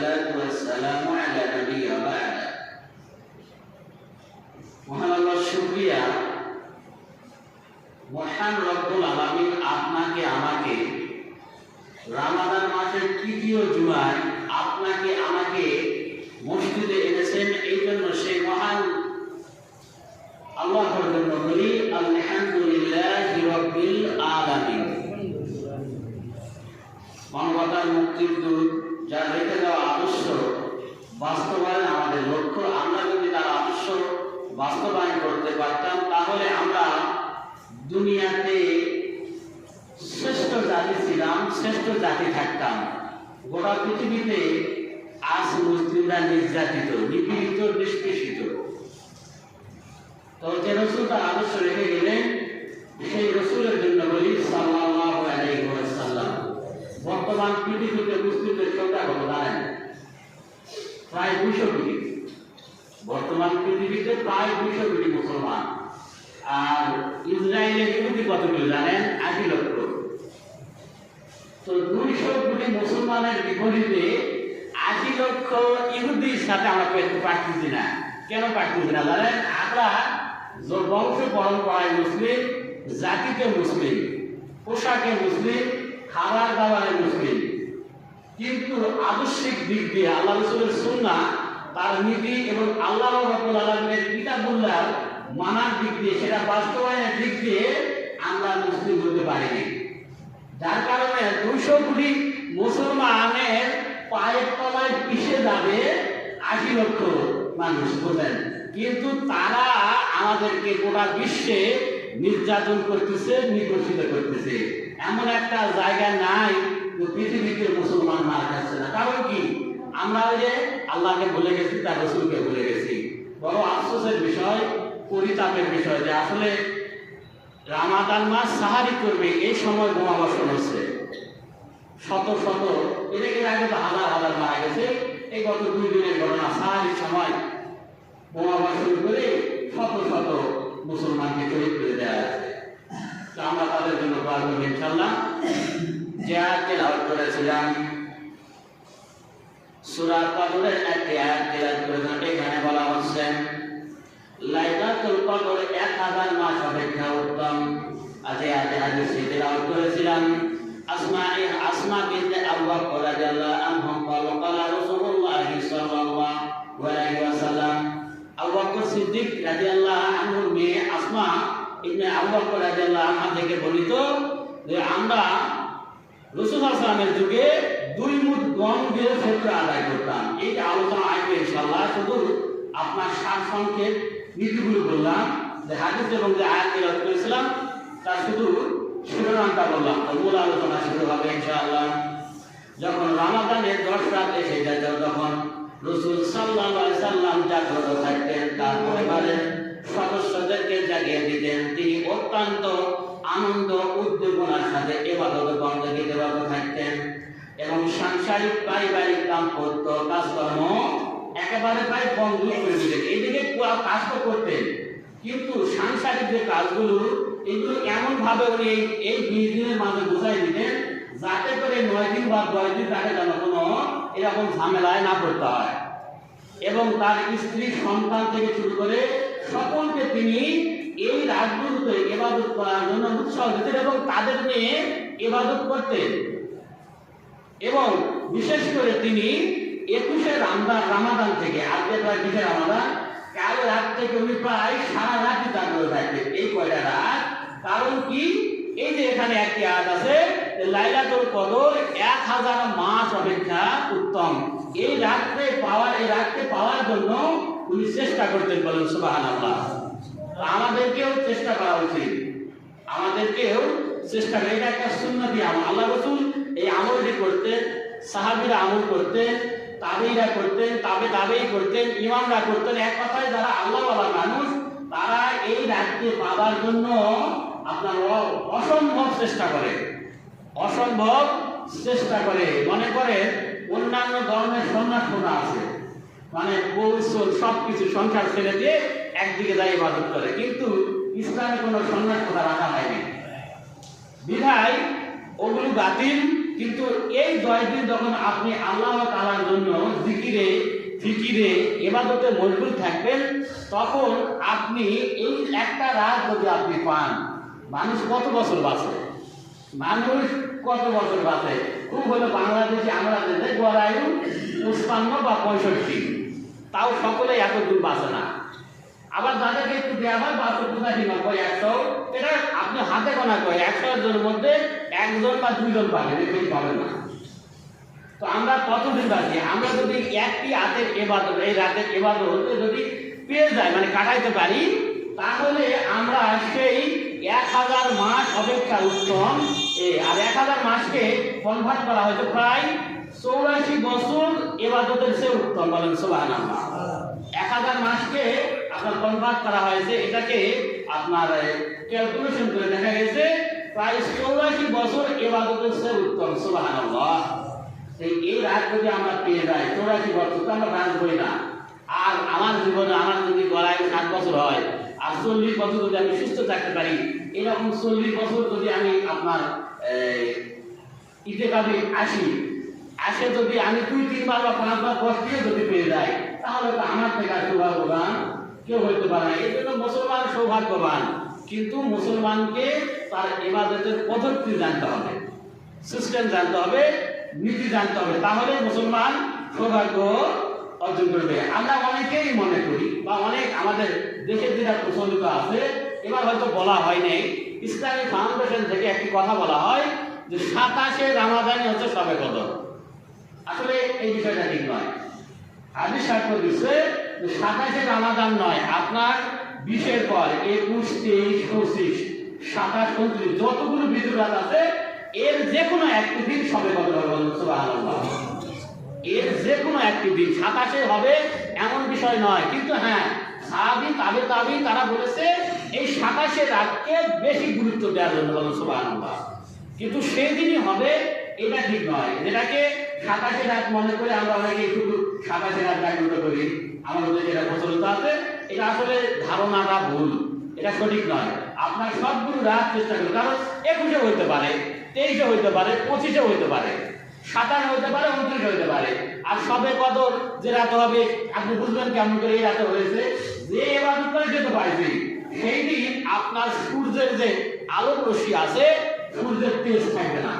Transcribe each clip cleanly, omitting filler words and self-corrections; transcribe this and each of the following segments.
والصلاة والسلام على نبي بعد মহান আল্লাহর শুকরিয়া মহান রব্বুল আলামিন আপনাকে আমাকে রমাদান মাসের তৃতীয় জুমায় আপনাকে আমাকে মসজিদে এনেছেন। এই জন্য সেই মহান আল্লাহর জন্য বলি আলহামদুলিল্লাহি রাব্বিল আলামিন। মানবতার মুক্তির দূত যার রেখে দেওয়া আদর্শ বাস্তবায়ন আমাদের লক্ষ্য। আমরা যদি তার আদর্শ বাস্তবায়ন করতে পারতাম তাহলে আমরা দুনিয়াতে শ্রেষ্ঠ জাতি ছিলাম, শ্রেষ্ঠ জাতি থাকতাম। গোটা পৃথিবীতে আজ মুসলিমরা নির্যাতিত, নিপীড়িত, নিষ্পেষিত। তো যে রসুল তার আদর্শ রেখে গেলেন সেই রসুলের জন্য বলি সাল্লাল্লাহু আলাইহি ওয়াসাল্লাম। বর্তমান পৃথিবীতে মুসলিমদের সংখ্যা কত জানেন? প্রায় 200 কোটি। বর্তমান পৃথিবীতে প্রায় 200 কোটি মুসলমান। আর ইসরায়েলের ইহুদি কতগুলো জানেন? 80 লক্ষ। তো 200 কোটি মুসলমানের বিপরীতে 80 লক্ষ ইহুদির সাথে আমরা পারতেছি না। কেন পারতেছি না জানেন? আমরা বংশ পরম্পরায় মুসলিম, জাতিতে মুসলিম, পোশাকে মুসলিম, খাবার দাবারে মুসলিম, কিন্তু আদর্শিক দিক দিয়ে আল্লাহ রাসূলের সুন্নাহ, তার নীতি এবং আল্লাহ রাব্বুল আলামিনের কিতাবুল্লাহ মানার দিক দিয়ে, সেটা বাস্তবায়নের দিক দিয়ে আমরা মুসলিম হতে পারিনি। যার কারণে 200 কোটি মুসলমানের পায়ের তলায় পিষে যাবে 80 লক্ষ মানুষ, বোঝেন। কিন্তু তারা আমাদেরকে গোটা বিশ্বে নির্যাতন করতেছে, নির্যাতিত করতেছে। এমন একটা জায়গা নাই যে পৃথিবীতে মুসলমান মার খাচ্ছে না। কারণ কি? আমরা ওই যে আল্লাহকে ভুলে গেছি, তার রসুলকে ভুলে গেছি। বড় আফসোসের বিষয়, পরিতাপের বিষয় যে আসলে রমাদান মাস সাহারি করবে এই সময় বোমা বর্ষণ হচ্ছে। শত শত, এর আগে তো হাজার হাজার মারা গেছে। এই গত 2 দিনের ঘটনা, সাহারির সময় বোমা বর্ষণ করে শত শত মুসলমানকে শহীদ করে দেওয়া আছে। তো আমরা তাদের জন্য দোয়া করব ইনশাআল্লাহ। যে আয়াত তেলাওয়াত করেছিলাম সূরা কদরের একটি আয়াত তেলাওয়াত করেছিলাম। এখানে বলা হচ্ছে লাইলাতুল কদর 1000 মাস অপেক্ষা উত্তম। আজে হাদিস তেলাওয়াত করেছিলাম আসমা বিনতে আবু বকর রাদিয়াল্লাহু আনহু ক্বালা রাসূলুল্লাহ সাল্লাল্লাহু আলাইহি ওয়াসাল্লাম। আবু বকর সিদ্দিক রাদিয়াল্লাহু আনহুর মেয়ে আসমা ইবনে আবু বকর রাদিয়াল্লাহু আনহা থেকে বর্ণিত যে আমরা রাসূল সাল্লাল্লাহু আলাইহি ওয়াসাল্লামের যুগে 2 মুঠ গম দিয়ে ফিতর আদায় করতাম। এই আলোচনা আসবে ইনশাআল্লাহ। শুধু আপনার সারসংক্ষেপ নীতিগুলো বললাম, যে হাদিস এবং যে আয়াত তেলাওয়াত করেছিলাম তার শুধু শিরোনামটা বললাম। তো মূল আলোচনা শুরু হবে ইনশাআল্লাহ। যখন রমাদানের 10 রাত এসে যেত তখন রাসূল সাল্লাল্লাহু আলাইহি ওয়াসাল্লাম জাগ্রত থাকতেন, তার পরিবারের সদস্যদেরকে জাগিয়ে দিতেন। তিনি অত্যন্ত আনন্দ উদ্দীপনার সাথে ইবাদত বন্দেগীতে রত থাকতেন এবং সাংসারিক পারিবারিক দাম্পত্য কাজকর্ম একেবারে প্রায় বন্ধ করে দিতেন। এদিকে কাজ তো করতেন, কিন্তু সাংসারিক যে কাজগুলো এগুলো এমন ভাবে উনি এই 20 দিনের মাঝে বুঝাই দিতেন যাতে করে 9 দিন বা 10 দিন তাকে যেন কোনো এরকম ঝামেলায় না পড়তে হয়। এবং তার স্ত্রী সন্তান থেকে শুরু করে সকলকে তিনি এই রাতগুলোতে ইবাদত করার জন্য উৎসাহ দিতেন এবং তাদের নিয়ে ইবাদত করতেন। এবং বিশেষ করে তিনি 21শে রমাদান থেকে, আজকে প্রায় 20শে রমাদান, কাল রাত থেকে উনি প্রায় সারা রাতই জাগ্রত থাকতেন। এই কয়টা রাত, কারণ কি? এই যে এখানে একটি আয়াত আছে লাইলাতুল কদর 1000 মাস অপেক্ষা উত্তম। এই রাতকে পাওয়ার জন্য উনি চেষ্টা করতেন, বলেন সুবহানাল্লাহ। আমাদেরকেও চেষ্টা করা উচিত, আমাদেরকেও চেষ্টা করা। এটা একটা সুন্নতি আমল। আল্লাহ রাসূল এই আমলটি করতেন, সাহাবীরা আমল করতেন, তাবেঈরা করতেন, তাবেঈ করতেন, ইমামরা করতেন। এক কথায় যারা আল্লাহওয়ালা মানুষ তারা এই রাতকে পাওয়ার জন্য আপনার অসম্ভব চেষ্টা করে, অসম্ভব চেষ্টা করে। মনে করেন অন্যান্য ধর্মের সন্ন্যাসীরা আছে, মানে কৌশল সবকিছু সংসার ছেড়ে দিয়ে একদিকে যাই ইবাদত করে, কিন্তু ইসলামে কোনো সন্ন্যাস কথা রাখা হয়নি। বিধায় ওগুলো বাতিল, কিন্তু এই 10 দিন যখন আপনি আল্লাহ তাআলার জন্য জিকিরে ফিকিরে ইবাদতে মশগুল থাকবেন, তখন আপনি এই একটা রাত যদি আপনি পান, মানুষ কত বছর বাঁচে? মানুষ কত বছর বাঁচে? খুব হলো বাংলাদেশে আমরা যে গড় আয়ু 55 বা 65, তাও সকলে এত দূর বাঁচে না। আবার যাদেরকে একটু দেওয়া হয় 62, 100, এটা আপনি হাতে গোনা করে 100 জনের মধ্যে 1 জন বা 2 জন পাবেন, এটাই পাবেন না। তো আমরা কতদিন বাঁচি? আমরা যদি একটি রাতের ইবাদত, এই রাতের ইবাদত যদি পেয়ে যায়, মানে কাটাইতে পারি, তাহলে আমরা সেই 1000 মাস অপেক্ষা উত্তম। আর 1000 মাসকে কনভার্ট করা হয়েছে প্রায় 84 বছর ইবাদতের চেয়ে উত্তম। বলেন সুবহানাল্লাহ। 1000 মাসকে আপনার কনভার্ট করা হয়েছে, এটাকে আপনার ক্যালকুলেশন করে দেখা গেছে প্রায় 84 বছর ইবাদতের চেয়ে উত্তম। সুবহানাল্লাহ। এই রাত যদি আমরা পেয়ে যাই, 84 বছর তো আমরা বাঁচবই না। আর আমার জীবনে আমার যদি গড়ায় 7 বছর হয়, আর 40 বছর যদি আমি সুস্থ থাকতে পারি, এরকম 40 বছর যদি আমি আপনার ইতেকাফে আসে যদি আমি 2-3 বার বা 5 বার কষ্টে যদি পেয়ে যাই, তাহলে তো আমার থেকে আর সৌভাগ্যবান কেউ হইতে পারে না। এই জন্য মুসলমান সৌভাগ্যবান, কিন্তু মুসলমানকে তার ইবাদতের পদ্ধতি জানতে হবে, সিস্টেম জানতে হবে, নীতি জানতে হবে, তাহলে মুসলমান সৌভাগ্য অর্জন করবে। আমরা অনেকেই মনে করি, বা অনেক আমাদের দেশে যেটা প্রচলিত আছে, এবার হয়তো বলা হয় নাই, ইসলামিক ফাউন্ডেশন থেকে একটি কথা বলা হয় যে 27শে রমাদানই হচ্ছে শবে কদর। আসলে এই বিষয়টা ঠিক নয়। হাদিস সাক্ষ্য দিচ্ছে যে 27শে রমাদান নয়, আপনার 20-এর পর 21, 23, 25, 27, 29 যতগুলো বিজুর রাত আছে, এর যে কোনো একটি দিন শবে কদর হবে। সুবহানাল্লাহ। এর যে কোনো একটি দিন 27শে হবে এমন বিষয় নয়, কিন্তু হ্যাঁ, সাহাবী তাবেঈন তারা বলেছে এই 27শে রাতকে বেশি গুরুত্ব দেওয়ার জন্য। বলেন সুবহানাল্লাহ। কিন্তু সেই দিনই হবে এটা ঠিক নয়। যেটাকে 27শে রাত মনে করে আমরা অনেকে শুধু 27শে রাত জাগ্রত করি, আমাদের যেটা প্রচলিত আছে, এটা আসলে ধারণাটা ভুল, এটা সঠিক নয়। আপনার সবগুলো রাত চেষ্টা করুন, কারণ 21শে হইতে পারে, 23শে হইতে পারে, 25শে হইতে পারে, 27 হইতে পারে, 29 হইতে পারে। আর শবে কদর যে রাত হবে, আপনি বুঝবেন কেমন করে এই রাতে হয়েছে, যে ইবাদত করে যেতে পারবে, সেই দিন আপনার সূর্যের যে আলোক রশ্মি আছে, সূর্যের তেজ থাকবে না,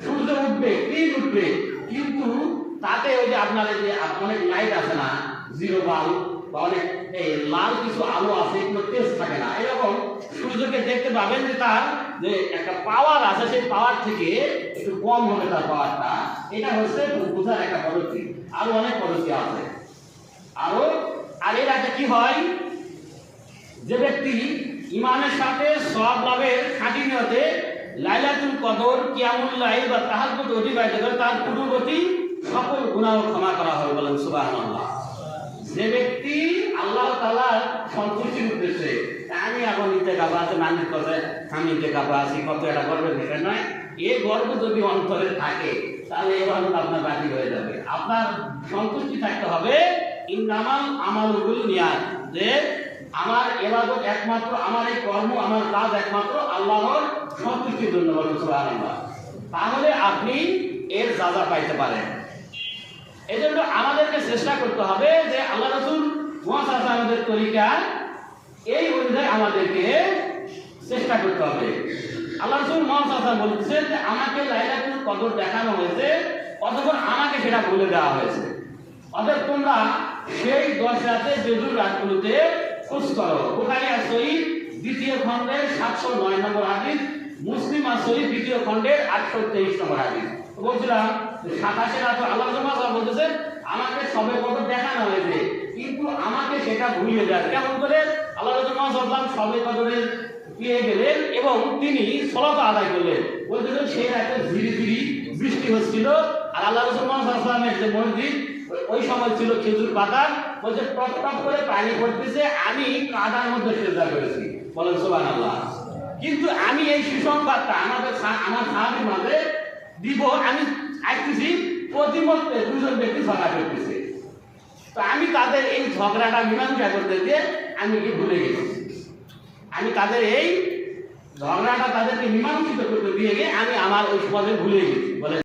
সূর্য উঠবে, দিন উঠবে, কিন্তু তাতে ওই যে আপনার এই যে অনেক লাইট আছে না, জিরো বাল্ব বা অনেক এই লাল কিছু আলো আছে, এগুলো তেজ থাকে না। এরকম সূর্যকে দেখতে পাবেন যে তার যে একটা পাওয়ার আছে, সেই পাওয়ার থেকে একটু কম হবে তার পাওয়ারটা। এটা হচ্ছে বোঝার একটা পদ্ধতি। আরো অনেক পদ্ধতি আছে। আর এর একটা কি হয়, যে ব্যক্তি ইমানের সাথে সওয়াব লাভের খাঁটি নিয়তে লাইলাতুল কদর, কিয়ামুল লাইল বা তাহাজ্জুদ অতিবাহিত করে, তার পূর্ববর্তী সকল গুনাহ ক্ষমা করা হবে। বলেন সুবহানাল্লাহ। যে ব্যক্তি আল্লাহ তাআলার সন্তুষ্টির উদ্দেশ্যে, আমি এখন ইতিকাফে আছে, মানুষ করে আমি ইতিকাফে আছি, কত এটা গর্বের বিষয় নয়, এই গর্ব যদি অন্তরে থাকে, তাহলে ইবাদত আপনার বাতিল হয়ে যাবে। আপনার সন্তুষ্টি থাকতে হবে, ইন্নামাল আমালু বিন্নিয়াত, যে আমার ইবাদত একমাত্র, আমার এই কর্ম, আমার কাজ একমাত্র আল্লাহর সন্তুষ্টির জন্য। বলেন সুবহানাল্লাহ। তাহলে আপনি এর যাজা পাইতে পারেন। এজন্য আমাদেরকে চেষ্টা করতে হবে যে আল্লাহ রাসূল মুহাম্মদ সাল্লাল্লাহু আলাইহি ওয়াসাল্লামের তরিকা, এই অনুযায়ী আমাদেরকে চেষ্টা করতে হবে। আল্লাহ রাসূল মুহাম্মদ সাল্লাল্লাহু আলাইহি ওয়াসাল্লাম বলেছেন যে আমাকে লাইলাতুল কদর দেখানো হয়েছে, অতঃপর আমাকে সেটা বলে দেওয়া হয়েছে, অতএব তোমরা সেই 10 রাতে বেজুর রাতগুলোতে খোঁজ করো। বুখারী আর সহিহ 2য় খণ্ডের 709 নম্বর হাদিস, মুসলিম আর সহিহ 2য় খণ্ডের 823 নম্বর হাদিস। বলছিলাম যে 27শে রাত আল্লাহ সুবহানাহু বলতেছেন আমাকে শবে কদর দেখানো হয়েছে, কিন্তু আমাকে সেটা ভুলিয়ে যায়। কেমন করে? আল্লাহ রাসূল শবে কদরের পেয়ে গেলেন এবং তিনি সালাত আদায় করলেন। বলতেছেন সেই রাতে ঝিরিঝিরি বৃষ্টি হচ্ছিল, আর আল্লাহ রাসূল সাল্লাল্লাহু যে মসজিদ ওই সময় ছিল খেজুর পাতা, বলছে টপ টপ করে পানি পড়তেছে, আমি কাদার মধ্যে সেজদা করেছি। বলেন সুবহানাল্লাহ। কিন্তু আমি এই সুসংবাদটা আমার সাহাবীর মাঝে দিব, আমি আসতেছি, প্রতিমধ্যে 2 জন ব্যক্তি ঝগড়া করতেছে। তো আমি তাদের এই ঝগড়াটা মীমাংসা করতে গিয়ে আমি কি ভুলে গেছি, আমি তাদের এই ঝগড়াটা তাদেরকে মীমাংসিত করতে দিয়ে গিয়ে আমি আমার ওই পদে ভুলে গেছি। বলে